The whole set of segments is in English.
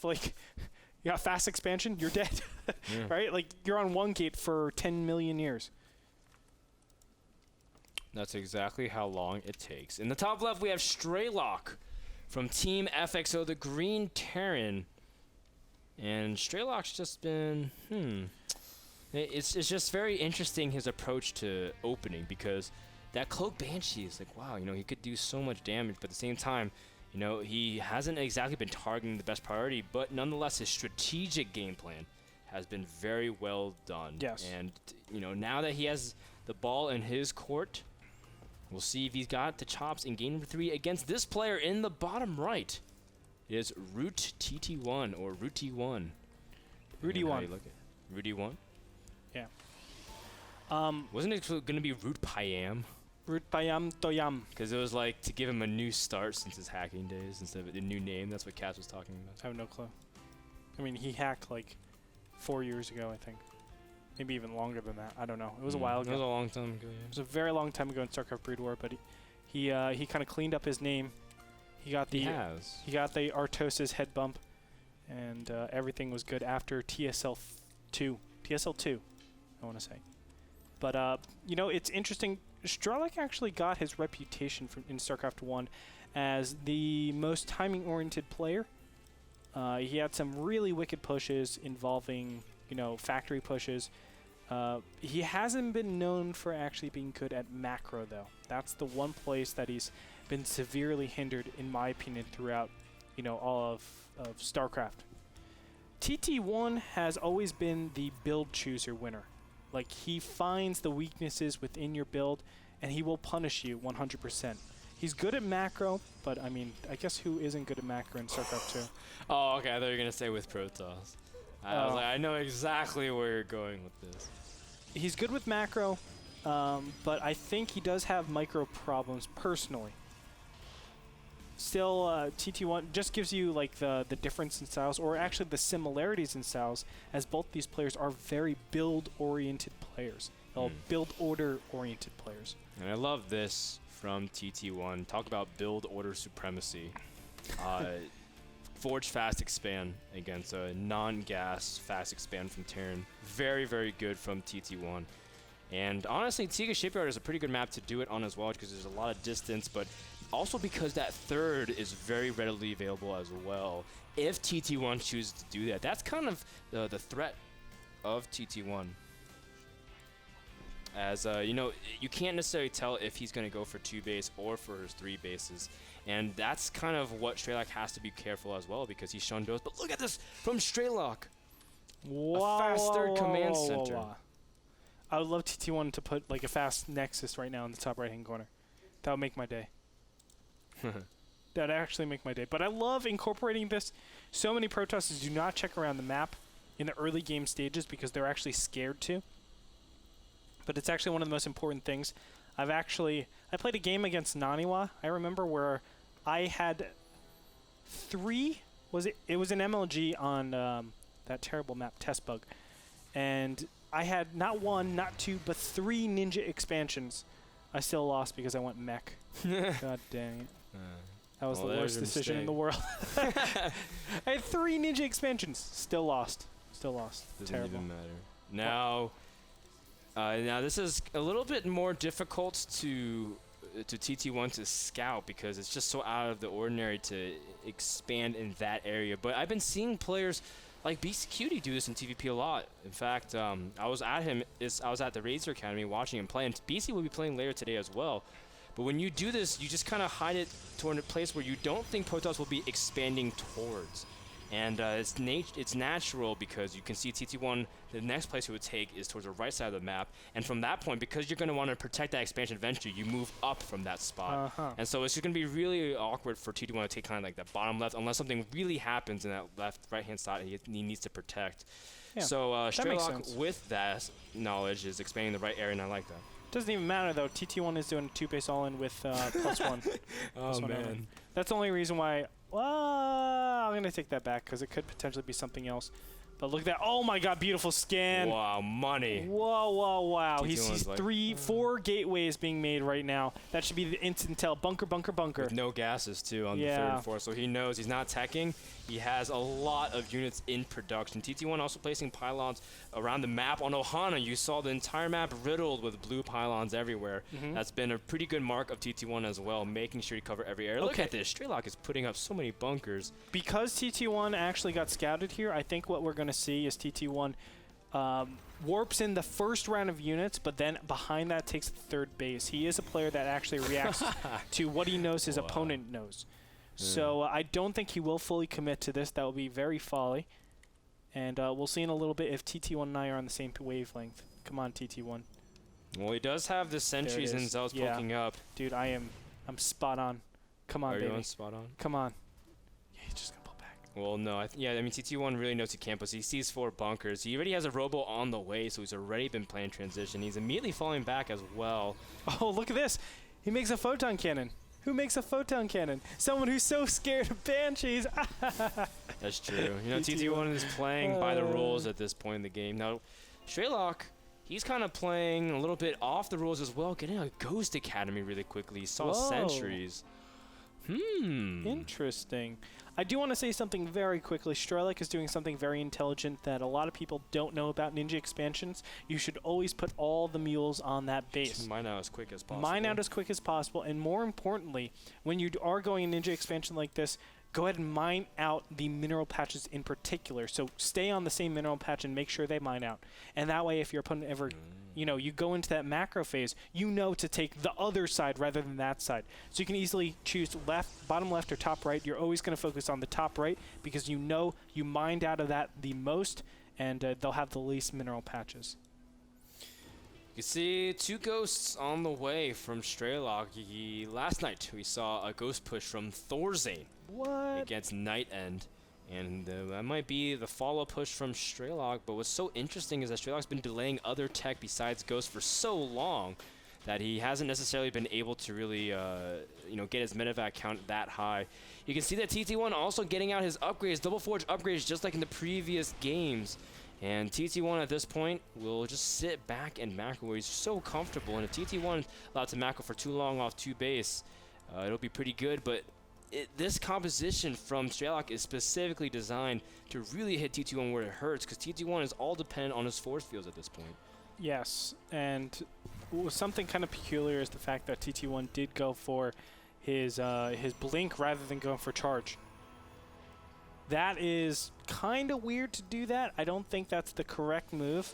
like, you got fast expansion, you're dead, right? Like, you're on one gate for 10 million years. That's exactly how long it takes. In the top left, we have Strelok from Team FXO, the Green Terran. And Strelok's just been, It's just very interesting, his approach to opening, because that Cloak Banshee is like, wow, he could do so much damage, but at the same time, he hasn't exactly been targeting the best priority, but nonetheless, his strategic game plan has been very well done. Yes. And, now that he has the ball in his court, we'll see if he's got the chops in game number 3 against this player in the bottom right. It is Root TT1 or Rooty1. Rudy1. Rudy1? Yeah. Wasn't it going to be Root Payam? Root Payam Toyam. Because it was like to give him a new start since his hacking days instead of a new name. That's what Cass was talking about. I have no clue. I mean, he hacked like 4 years ago, I think. Maybe even longer than that. I don't know. It was a while ago. It was a long time ago, yeah. It was a very long time ago in StarCraft Breed War, but he kind of cleaned up his name. He got the Artosis head bump, and everything was good after TSL 2, I want to say. But it's interesting. Strelok actually got his reputation in StarCraft 1 as the most timing-oriented player. He had some really wicked pushes involving, factory pushes. He hasn't been known for actually being good at macro, though. That's the one place that he's been severely hindered, in my opinion, throughout, all of StarCraft. TT1 has always been the build chooser winner. Like, he finds the weaknesses within your build, and he will punish you 100%. He's good at macro, but, I mean, I guess who isn't good at macro in StarCraft 2? Oh, okay. I thought you were going to say with Protoss. I was like, I know exactly where you're going with this. He's good with macro, but I think he does have micro problems personally. Still, TT1 just gives you like the difference in styles, or actually the similarities in styles, as both these players are very build-oriented players. Build order-oriented players. And I love this from TT1. Talk about build order supremacy. Forge fast expand against a non-gas fast expand from Terran. Very, very good from TT1. And honestly, Tiga Shipyard is a pretty good map to do it on as well, because there's a lot of distance, but also because that third is very readily available as well. If TT1 chooses to do that, that's kind of the threat of TT1. As you can't necessarily tell if he's going to go for 2 base or for his 3 bases. And that's kind of what Strelok has to be careful as well, because he's shown those. But look at this from Strelok. A fast third command center. I would love TT1 to put like a fast Nexus right now in the top right-hand corner. That would make my day. That would actually make my day. But I love incorporating this. So many Protosses do not check around the map in the early game stages because they're actually scared to. But it's actually one of the most important things. I played a game against Naniwa. I remember where I had 3. It was an MLG on that terrible map, Test Bug, and I had not 1, not 2, but 3 ninja expansions. I still lost because I went mech. God dang it. That was the worst decision in the world. I had 3 ninja expansions. Still lost. Doesn't Terrible. even matter. Now this is a little bit more difficult to TT1 to scout, because it's just so out of the ordinary to expand in that area. But I've been seeing players like BCQD do this in TVP a lot. In fact, I was at the Razor Academy watching him play, and BC will be playing later today as well. But when you do this, you just kind of hide it toward a place where you don't think Protoss will be expanding towards. And it's natural, because you can see TT1, the next place it would take is towards the right side of the map. And from that point, because you're going to want to protect that expansion eventually, you move up from that spot. And so it's just going to be really awkward for TT1 to take kind of like that bottom left, unless something really happens in that right-hand side he needs to protect. Yeah, so Strelok, with that knowledge, is expanding the right area, and I like that. Doesn't even matter, though. TT1 is doing 2-base all-in with +1. Oh, man. That's the only reason why... Well, I'm going to take that back, because it could potentially be something else. But look at that. Oh, my God. Beautiful scan. Wow, money. Whoa, whoa, wow. He TT1's sees like, 4 gateways being made right now. That should be the instant tell. Bunker, bunker, bunker. With no gases, too, on the 3rd and 4th. So he knows he's not teching. He has a lot of units in production. TT1 also placing pylons around the map. On Ohana, you saw the entire map riddled with blue pylons everywhere. That's been a pretty good mark of TT1 as well, making sure you cover every area. Look at this. Strelok is putting up so many bunkers. Because TT1 actually got scouted here, I think what we're going to see is TT1 warps in the first round of units, but then behind that takes the 3rd base. He is a player that actually reacts to what he knows his opponent knows. So I don't think he will fully commit to this. That will be very folly. And we'll see in a little bit if TT1 and I are on the same wavelength. Come on, TT1. Well, he does have the sentries and Zell's poking up. Dude, I'm spot on. Come on, baby. Are you on spot on? Come on. Yeah, he's just going to pull back. Well, no. I mean, TT1 really knows he can't, but he sees 4 bunkers. He already has a robo on the way, so he's already been playing transition. He's immediately falling back as well. Oh, look at this. He makes a photon cannon. Who makes a photon cannon? Someone who's so scared of banshees. That's true. You know, TT1 is playing by the rules at this point in the game. Now, Strelok, he's kind of playing a little bit off the rules as well, getting a Ghost Academy really quickly. He saw sentries. Interesting. I do want to say something very quickly. Strelok is doing something very intelligent that a lot of people don't know about Ninja expansions. You should always put all the mules on that base. Mine out as quick as possible. Mine out as quick as possible. And more importantly, when you are going a Ninja expansion like this, go ahead and mine out the mineral patches in particular. So stay on the same mineral patch and make sure they mine out. And that way, if your opponent ever, you go into that macro phase, you know to take the other side rather than that side. So you can easily choose bottom left or top right. You're always going to focus on the top right because you know you mined out of that the most, and they'll have the least mineral patches. You see 2 ghosts on the way from Strelok. Last night we saw a ghost push from Thorzane against Night End. And that might be the follow push from Strelok. But what's so interesting is that Strelok's been delaying other tech besides Ghost for so long that he hasn't necessarily been able to really get his medevac count that high. You can see that TT1 also getting out his upgrades, double forge upgrades, just like in the previous games. And TT1 at this point will just sit back and macro where he's so comfortable. And if TT1 allowed to macro for too long off 2 base, it'll be pretty good. But this composition from Strelok is specifically designed to really hit TT1 where it hurts, because TT1 is all dependent on his force fields at this point. Yes, and something kind of peculiar is the fact that TT1 did go for his blink rather than going for charge. That is kind of weird to do that. I don't think that's the correct move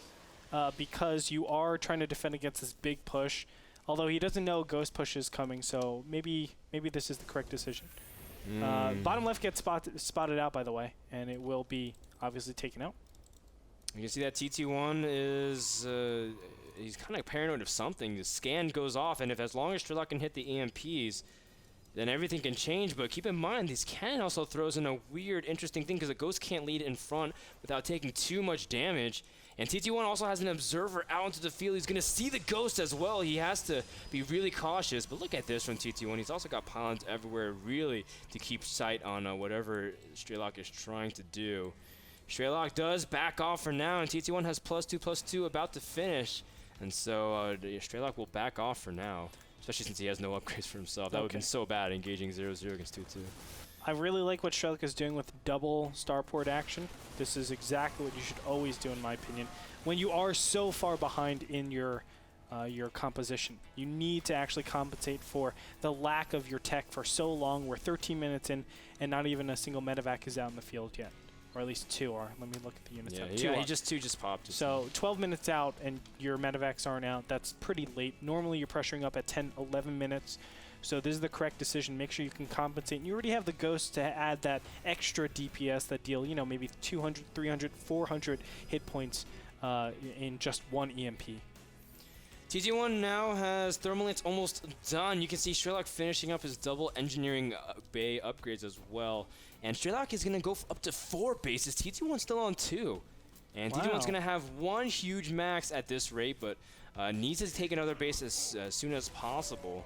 because you are trying to defend against this big push. Although he doesn't know Ghost Push is coming, so maybe this is the correct decision. Bottom left gets spotted out, by the way, and it will be obviously taken out. You can see that TT1 is he's kind of paranoid of something. The scan goes off, and if as long as Strelok can hit the EMPs, then everything can change. But keep in mind, this cannon also throws in a weird, interesting thing, because a Ghost can't lead in front without taking too much damage. And TT1 also has an observer out into the field. He's going to see the Ghost as well. He has to be really cautious. But look at this from TT1. He's also got pylons everywhere, really, to keep sight on whatever Strelok is trying to do. Strelok does back off for now, and TT1 has +2/+2 about to finish. And so Strelok will back off for now, especially since he has no upgrades for himself. That would have been so bad engaging 0-0 against 2-2. I really like what Strelok is doing with double starport action. This is exactly what you should always do, in my opinion. When you are so far behind in your composition, you need to actually compensate for the lack of your tech for so long. We're 13 minutes in, and not even a single medevac is out in the field yet. Or at least 2 are. Let me look at the units. Yeah, two just popped. So 12 minutes out, and your medevacs aren't out. That's pretty late. Normally, you're pressuring up at 10, 11 minutes. So this is the correct decision. Make sure you can compensate. And you already have the Ghosts to add that extra DPS that deal, maybe 200, 300, 400 hit points in just one EMP. TT1 now has Thermalates almost done. You can see Strelok finishing up his double engineering bay upgrades as well. And Strelok is going to go up to 4 bases. TT1's still on 2. And TT1's going to have 1 huge max at this rate, but needs to take another base as soon as possible.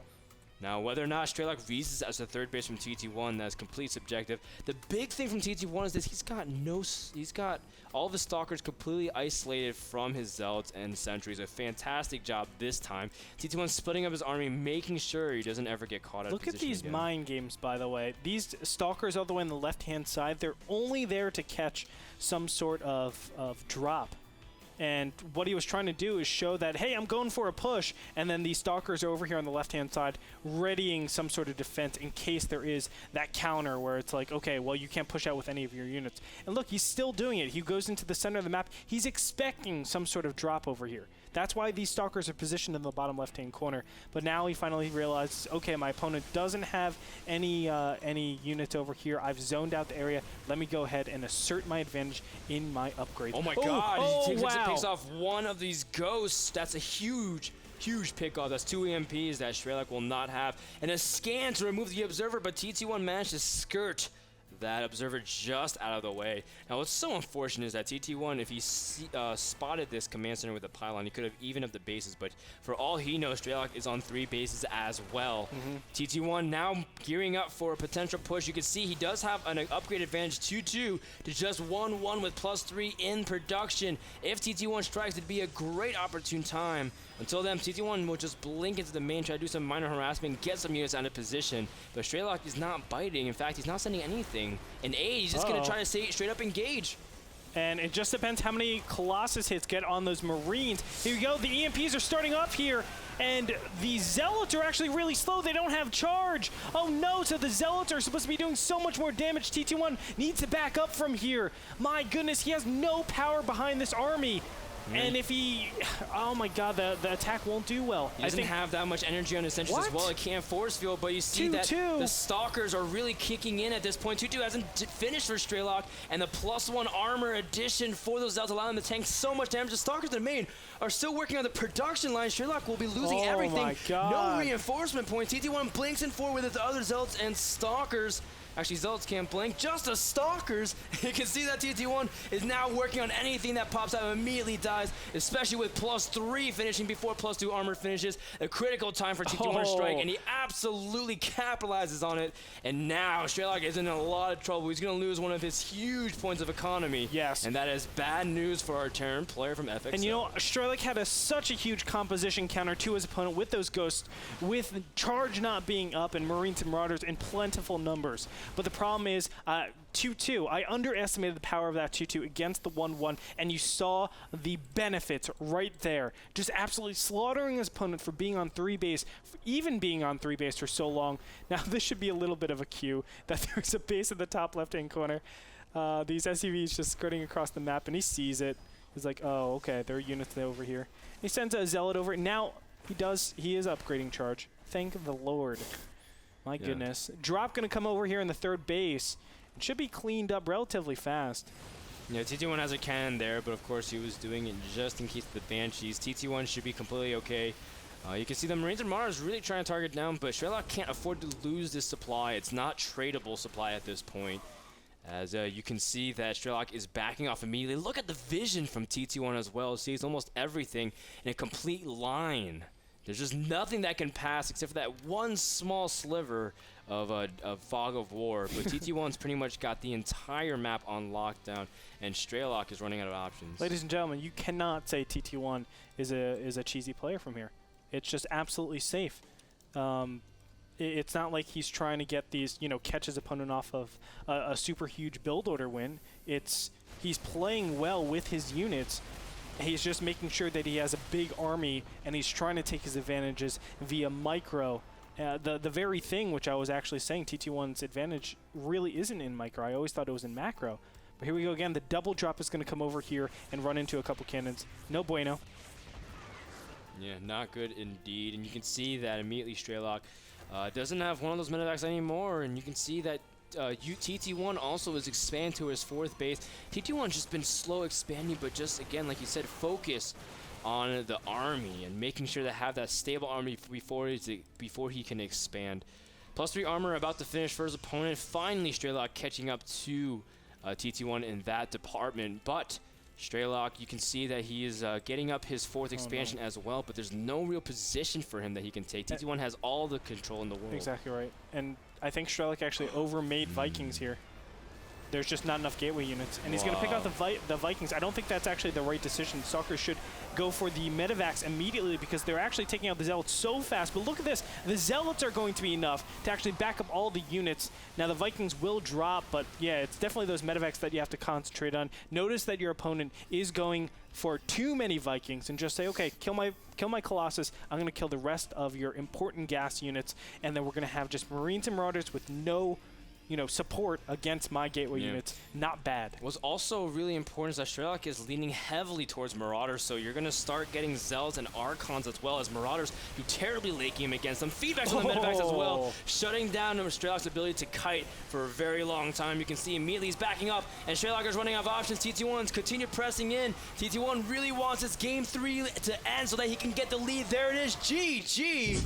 Now, whether or not Strelok reads this as a third base from TT1, that's complete subjective. The big thing from TT1 is that he's got all of his stalkers completely isolated from his zealots and sentries. A fantastic job this time. TT1 splitting up his army, making sure he doesn't ever get caught out of position. Look at these again. mind games, by the way. These stalkers all the way on the left-hand side, they're only there to catch some sort of drop. And what he was trying to do is show that, hey, I'm going for a push, and then these stalkers are over here on the left-hand side readying some sort of defense in case there is that counter where it's like, okay, well, you can't push out with any of your units. And look, he's still doing it. He goes into the center of the map. He's expecting some sort of drop over here. That's why these stalkers are positioned in the bottom left-hand corner. But now he finally realizes, okay, my opponent doesn't have any units over here. I've zoned out the area. Let me go ahead and assert my advantage in my upgrade. Oh my God! He picks off one of these ghosts. That's a huge pickoff. That's 2 EMPs that Strelok will not have. And a scan to remove the observer, but TT1 managed to skirt that observer just out of the way. Now, what's so unfortunate is that TT1, if he spotted this command center with a pylon, he could have evened up the bases, but for all he knows, Strelok is on 3 bases as well. TT1 now gearing up for a potential push. You can see he does have an upgrade advantage 2-2 to just 1-1 with +3 in production. If TT1 strikes, it'd be a great opportune time. Until then, TT1 will just blink into the main, try to do some minor harassment, get some units out of position. But Strelok is not biting. In fact, he's not sending anything. And A, he's just going to try to stay straight up engage. And it just depends how many Colossus hits get on those Marines. Here we go. The EMPs are starting up here. And the Zealots are actually really slow. They don't have charge. Oh, no. So the Zealots are supposed to be doing so much more damage. TT1 needs to back up from here. My goodness, he has no power behind this army. And if he, oh my God, the attack won't do well. He doesn't have that much energy on his sentries as well. It can't force field, but you see that the stalkers are really kicking in at this point. 2-2 hasn't finished for Strelok, and the +1 armor addition for those Zealots allowing them to tank so much damage. The stalkers in the main are still working on the production line. Strelok will be losing everything. My God. No reinforcement points. TT1 blinks in forward with the other Zealots and stalkers. Actually, Zealots can't blink, just the stalkers. You can see that TT1 is now working on anything that pops out and immediately dies, especially with +3 finishing before +2 armor finishes. A critical time for TT1 to strike, and he absolutely capitalizes on it. And now Strelok is in a lot of trouble. He's going to lose one of his huge points of economy. Yes. And that is bad news for our Terran player from FX. And you know, Strelok had such a huge composition counter to his opponent with those ghosts, with charge not being up and Marines and Marauders in plentiful numbers. But the problem is 2-2. I underestimated the power of that 2-2 against the 1-1, and you saw the benefits right there. Just absolutely slaughtering his opponent for being on 3 base, even being on 3 base for so long. Now, this should be a little bit of a cue that there's a base in the top left-hand corner. These SCVs just skirting across the map, and he sees it. He's like, oh, okay, there are units over here. He sends a Zealot over. Now, he is upgrading charge. Thank the Lord. My goodness. Drop going to come over here in the 3rd base. It should be cleaned up relatively fast. Yeah, TT1 has a cannon there, but of course he was doing it just in case of the Banshees. TT1 should be completely okay. You can see the Marines and Mars really trying to target down, but Strelok can't afford to lose this supply. It's not tradable supply at this point. As you can see that Strelok is backing off immediately. Look at the vision from TT1 as well. It sees almost everything in a complete line. There's just nothing that can pass except for that one small sliver of fog of war. But TT1's pretty much got the entire map on lockdown, and Strelok is running out of options. Ladies and gentlemen, you cannot say TT1 is a cheesy player from here. It's just absolutely safe. It's not like he's trying to get these, catch his opponent off of a super huge build order win. He's playing well with his units. He's just making sure that he has a big army, and he's trying to take his advantages via micro. The very thing which I was actually saying, TT1's advantage really isn't in micro. I always thought it was in macro. But here we go again. The double drop is going to come over here and run into a couple cannons. No bueno. Yeah, not good indeed. And you can see that immediately Strelok doesn't have one of those medevacs anymore, and you can see that TT1 also is expanding to his 4th base. TT1's just been slow expanding, but just again, like you said, focus on the army and making sure to have that stable army before he can expand. +3 armor about to finish for his opponent. Finally, Strelok catching up to TT1 in that department, but Strelok, you can see that he is getting up his 4th expansion as well, but there's no real position for him that he can take. TT1 has all the control in the world. Exactly right. And I think Strelok actually overmade Vikings here. There's just not enough gateway units. And he's going to pick out the Vikings. I don't think that's actually the right decision. Stalkers should go for the Medivacs immediately because they're actually taking out the Zealots so fast. But look at this. The Zealots are going to be enough to actually back up all the units. Now, the Vikings will drop, but yeah, it's definitely those Medivacs that you have to concentrate on. Notice that your opponent is going for too many Vikings and just say, okay, kill my Colossus. I'm going to kill the rest of your important gas units. And then we're going to have just Marines and Marauders with no support against my gateway units. Not bad. What's also really important is that Strelok is leaning heavily towards Marauders, so you're going to start getting Zealots and Archons as well, as Marauders do terribly late game against them. Feedbacks on the Medivacs as well, shutting down Strelok's ability to kite for a very long time. You can see immediately he's backing up, and Strelok is running out of options. TT1's continue pressing in. TT1 really wants his game 3 to end so that he can get the lead. There it is. GG.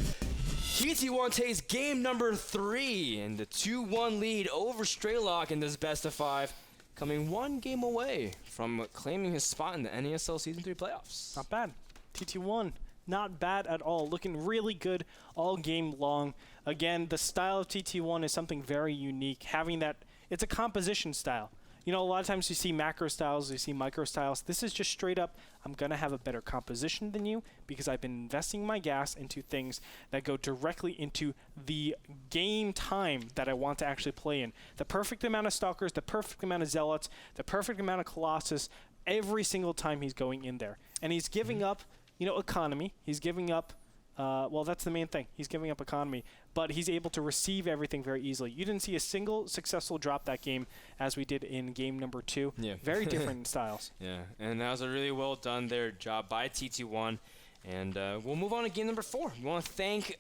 TT1 takes game number 3 and the 2-1 lead over Strelok in this best of 5, coming 1 game away from claiming his spot in the NASL Season 3 playoffs. Not bad. TT1, not bad at all. Looking really good all game long. Again, the style of TT1 is something very unique. Having that, it's a composition style. A lot of times you see macro styles, you see micro styles. This is just straight up, I'm going to have a better composition than you because I've been investing my gas into things that go directly into the game time that I want to actually play in. The perfect amount of Stalkers, the perfect amount of Zealots, the perfect amount of Colossus, every single time he's going in there. And he's giving up, economy. He's giving up, well, that's the main thing. He's giving up economy, but he's able to receive everything very easily. You didn't see a single successful drop that game as we did in game number 2. Yeah. Very different styles. Yeah, and that was a really well done there job by TT1. And we'll move on to game number 4. We want to thank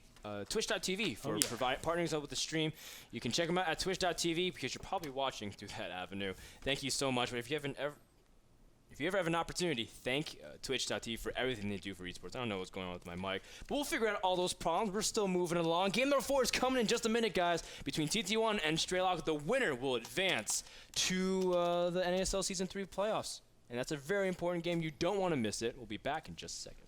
Twitch.tv for partnering us up with the stream. You can check them out at Twitch.tv because you're probably watching through that avenue. Thank you so much. But if you ever have an opportunity, thank Twitch.tv for everything they do for esports. I don't know what's going on with my mic, but we'll figure out all those problems. We're still moving along. Game number 4 is coming in just a minute, guys. Between TT1 and Strelok, the winner will advance to the NASL Season 3 playoffs. And that's a very important game. You don't want to miss it. We'll be back in just a second.